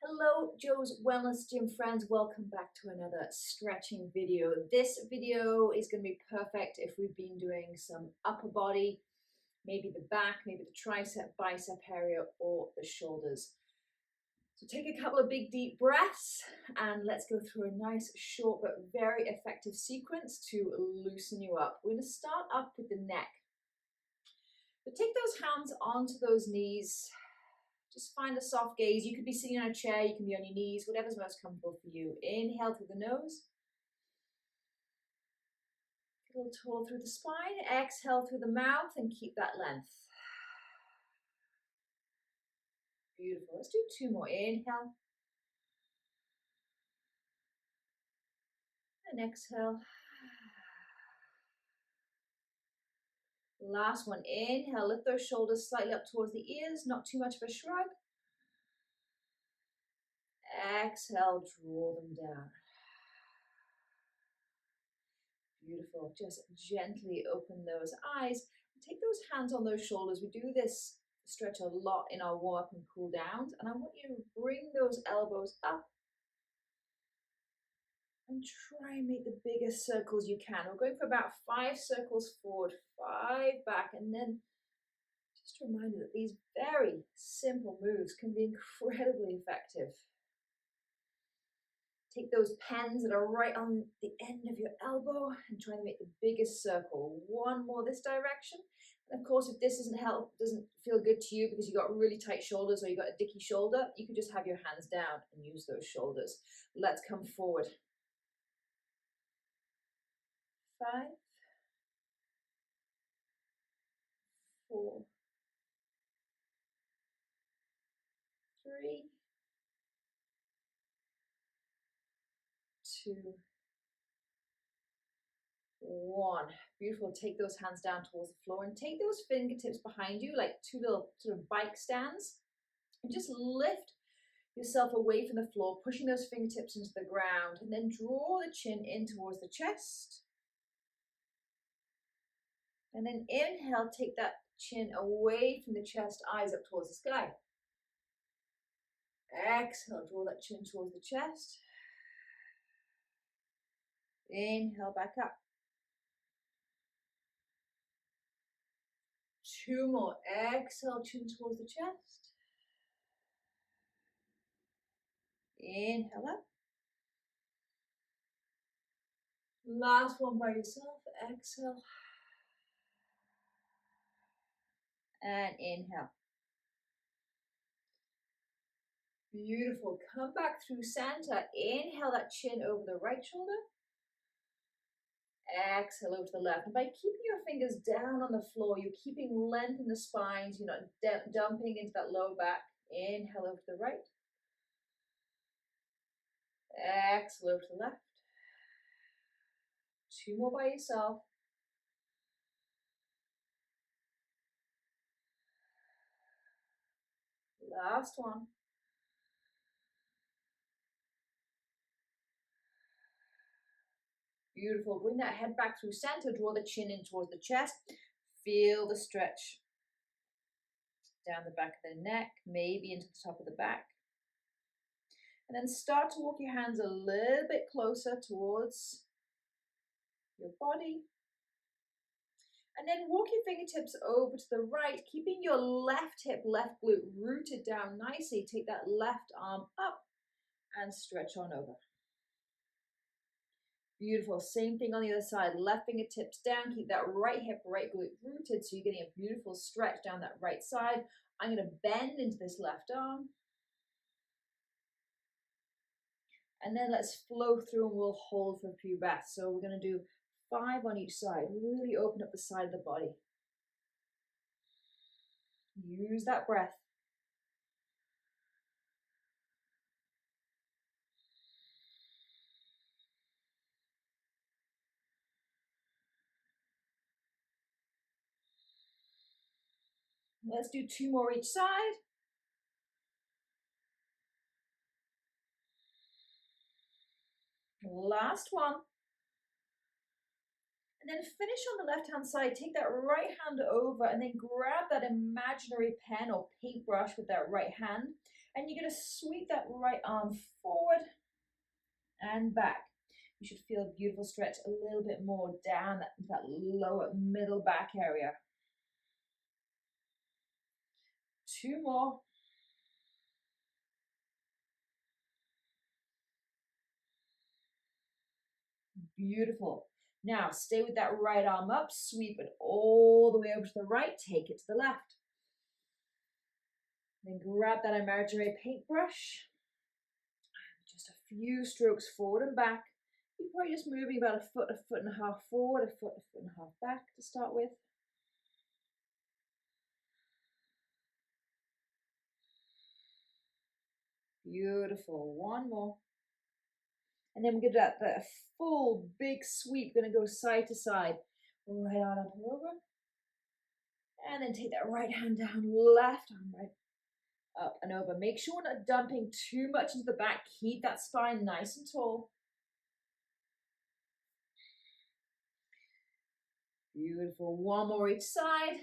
Hello, Joe's Wellness Gym friends. Welcome back to another stretching video. This video is going to be perfect if we've been doing some upper body, maybe the back, maybe the tricep, bicep area, or the shoulders. So take a couple of big deep breaths and let's go through a nice, short, but very effective sequence to loosen you up. We're going to start up with the neck. But take those hands onto those knees. Just find a soft gaze. You could be sitting on a chair, you can be on your knees, whatever's most comfortable for you. Inhale through the nose. Get a little tall through the spine. Exhale through the mouth and keep that length. Beautiful. Let's do two more. Inhale. And exhale. Last one. Inhale. Lift those shoulders slightly up towards the ears. Not too much of a shrug. Exhale. Draw them down. Beautiful. Just gently open those eyes. Take those hands on those shoulders. We do this stretch a lot in our warm up and cool downs. And I want you to bring those elbows up and try and make the biggest circles you can. We're going for about 5 circles forward, 5 back, and then just a reminder that these very simple moves can be incredibly effective. Take those pens that are right on the end of your elbow and try to make the biggest circle. One more this direction. And of course, if this doesn't feel good to you because you got really tight shoulders or you got a dicky shoulder, you could just have your hands down and use those shoulders. Let's come forward. 5, 4, 3, 2, 1. Beautiful. Take those hands down towards the floor and take those fingertips behind you like 2 little sort of bike stands and just lift yourself away from the floor, pushing those fingertips into the ground, and then draw the chin in towards the chest. And then inhale, take that chin away from the chest, eyes up towards the sky. Exhale, draw that chin towards the chest. Inhale, back up. 2 more. Exhale, chin towards the chest. Inhale up. Last one by yourself. Exhale. And inhale. Beautiful. Come back through center. Inhale that chin over the right shoulder. Exhale over to the left. And by keeping your fingers down on the floor, you're keeping length in the spines. You're not dumping into that low back. Inhale over to the right. Exhale over to the left. 2 more by yourself. Last one. Beautiful. Bring that head back through center. Draw the chin in towards the chest. Feel the stretch down the back of the neck, maybe into the top of the back. And then start to walk your hands a little bit closer towards your body. And then walk your fingertips over to the right, keeping your left hip, left glute rooted down nicely. Take that left arm up and stretch on over. Beautiful. Same thing on the other side. Left fingertips down. Keep that right hip, right glute rooted. So you're getting a beautiful stretch down that right side. I'm going to bend into this left arm. And then let's flow through and we'll hold for a few breaths. So we're going to do 5 on each side. Really open up the side of the body. Use that breath. Let's do 2 more each side. Last one. And then finish on the left-hand side. Take that right hand over and then grab that imaginary pen or paintbrush with that right hand. And you're going to sweep that right arm forward and back. You should feel a beautiful stretch a little bit more down that lower middle back area. 2 more. Beautiful. Now stay with that right arm up, sweep it all the way over to the right, take it to the left. Then grab that imaginary paintbrush. Just a few strokes forward and back. You're probably just moving about a foot and a half forward, a foot and a half back to start with. Beautiful. 1 more. And then we're going to do that full big sweep. Going to go side to side. Right arm up and over. And then take that right hand down, left arm right up and over. Make sure we're not dumping too much into the back. Keep that spine nice and tall. Beautiful. 1 more each side.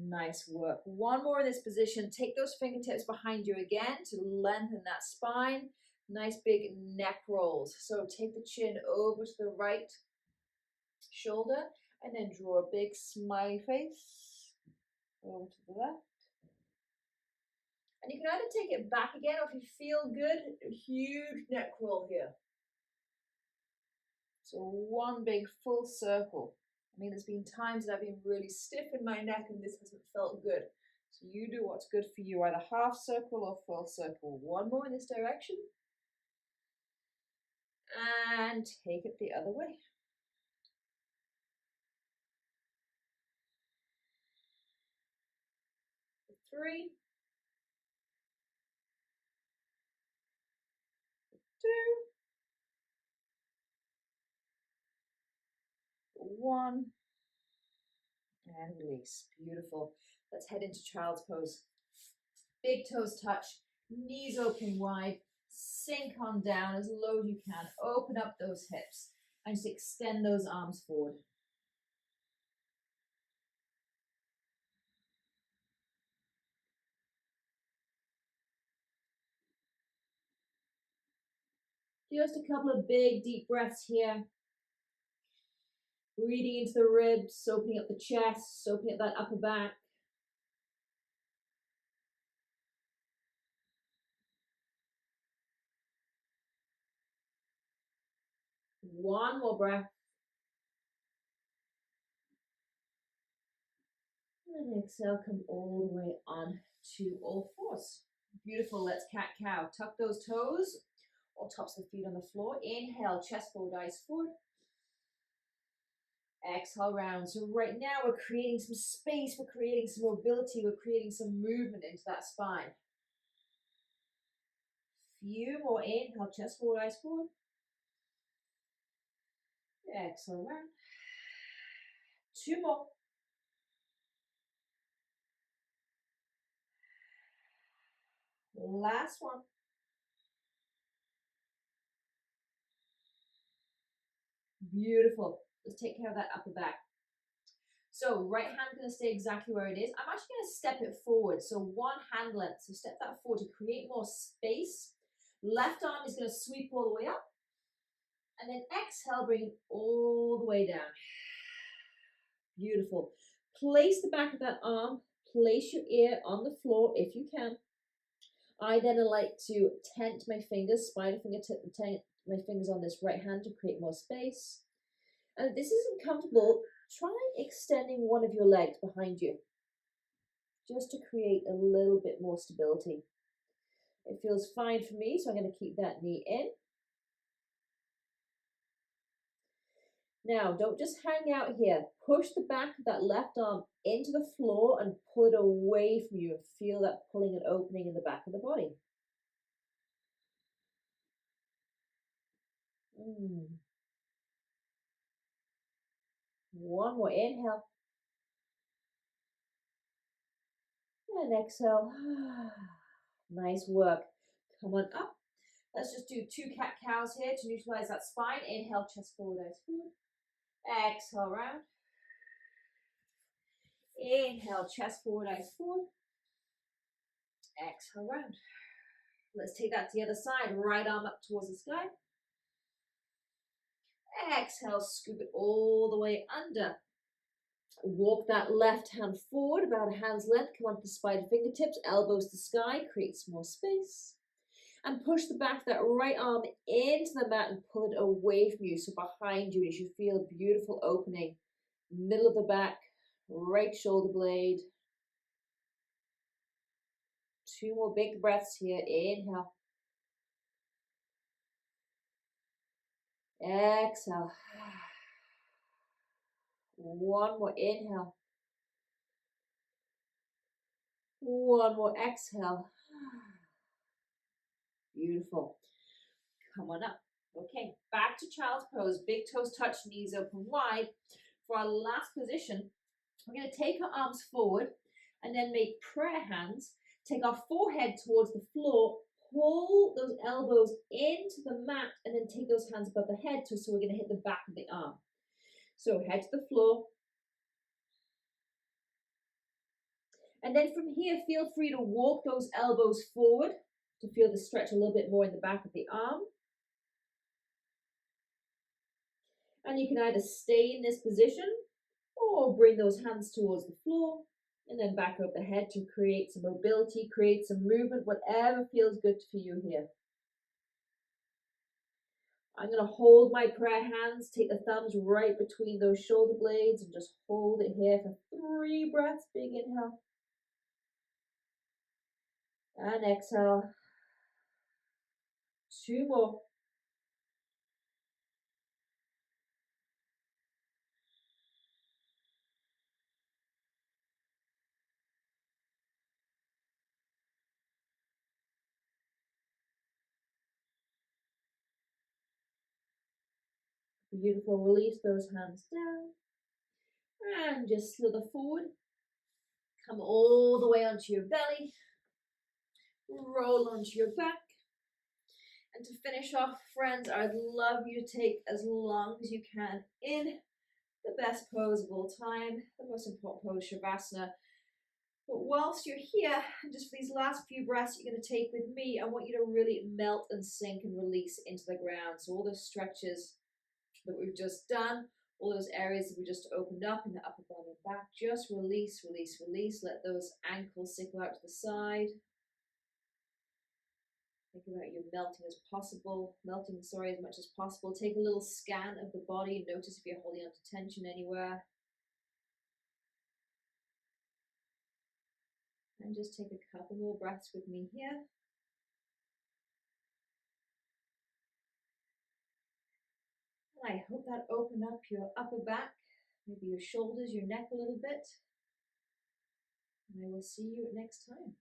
Nice work. 1 more in this position. Take those fingertips behind you again to lengthen that spine. Nice big neck rolls. So take the chin over to the right shoulder and then draw a big smiley face over to the left. And you can either take it back again, or if you feel good, a huge neck roll here. So 1 big full circle. I mean, there's been times that I've been really stiff in my neck and this hasn't felt good. So you do what's good for you, either half circle or full circle. 1 more in this direction. And take it the other way. For 3, 2, 1, and release. Beautiful. Let's head into child's pose. Big toes touch, knees open wide, sink on down as low as you can. Open up those hips and just extend those arms forward. Just a couple of big deep breaths here. Breathing into the ribs, opening up the chest, opening up that upper back. One more breath. And exhale, come all the way on to all fours. Beautiful, let's cat-cow. Tuck those toes or tops of the feet on the floor. Inhale, chest forward, eyes forward. Exhale, round. So right now we're creating some space, we're creating some mobility, we're creating some movement into that spine. Few more. Inhale, chest forward, eyes forward. Exhale, round. 2 more. Last one. Beautiful. Let's take care of that upper back. So right hand going to stay exactly where it is. I'm actually going to step it forward. So 1 hand length. So step that forward to create more space. Left arm is going to sweep all the way up. And then exhale, bring it all the way down. Beautiful. Place the back of that arm. Place your ear on the floor if you can. I then like to tent my fingers, spider fingertip, tent my fingers on this right hand to create more space. And if this isn't comfortable, try extending one of your legs behind you, just to create a little bit more stability. It feels fine for me, so I'm going to keep that knee in. Now, don't just hang out here. Push the back of that left arm into the floor and pull it away from you and feel that pulling and opening in the back of the body. One more inhale. And exhale. Nice work. Come on up. Let's just do 2 cat-cows here to neutralize that spine. Inhale, chest forward, eyes forward. Exhale, round. Inhale, chest forward, eyes forward. Exhale, round. Let's take that to the other side. Right arm up towards the sky. Exhale, scoop it all the way under. Walk that left hand forward about a hand's length. Come onto the spider fingertips, elbows to sky, create some more space. And push the back of that right arm into the mat and pull it away from you. So behind you, as you feel a beautiful opening. Middle of the back, right shoulder blade. 2 more big breaths here. Inhale. Exhale. 1 more inhale. 1 more exhale. Beautiful. Come on up. Okay, back to child's pose. Big toes touch, knees open wide. For our last position, we're going to take our arms forward and then make prayer hands. Take our forehead towards the floor. Pull those elbows into the mat and then take those hands above the head. So we're going to hit the back of the arm. So head to the floor. And then from here, feel free to walk those elbows forward to feel the stretch a little bit more in the back of the arm. And you can either stay in this position or bring those hands towards the floor and then back up the head to create some mobility, create some movement, whatever feels good for you here. I'm going to hold my prayer hands, take the thumbs right between those shoulder blades and just hold it here for 3 breaths. Big inhale. And exhale. 2 more. Beautiful. Release those hands down. And just slither forward. Come all the way onto your belly. Roll onto your back. And to finish off, friends, I'd love you to take as long as you can in the best pose of all time, the most important pose, Shavasana. But whilst you're here, just for these last few breaths you're going to take with me, I want you to really melt and sink and release into the ground. So all those stretches that we've just done, all those areas that we just opened up in the upper body and back, just release, release, release. Let those ankles sink out to the side. Think about you melting as much as possible. Take a little scan of the body. Notice if you're holding on to tension anywhere. And just take a couple more breaths with me here. And I hope that opened up your upper back, maybe your shoulders, your neck a little bit. And I will see you next time.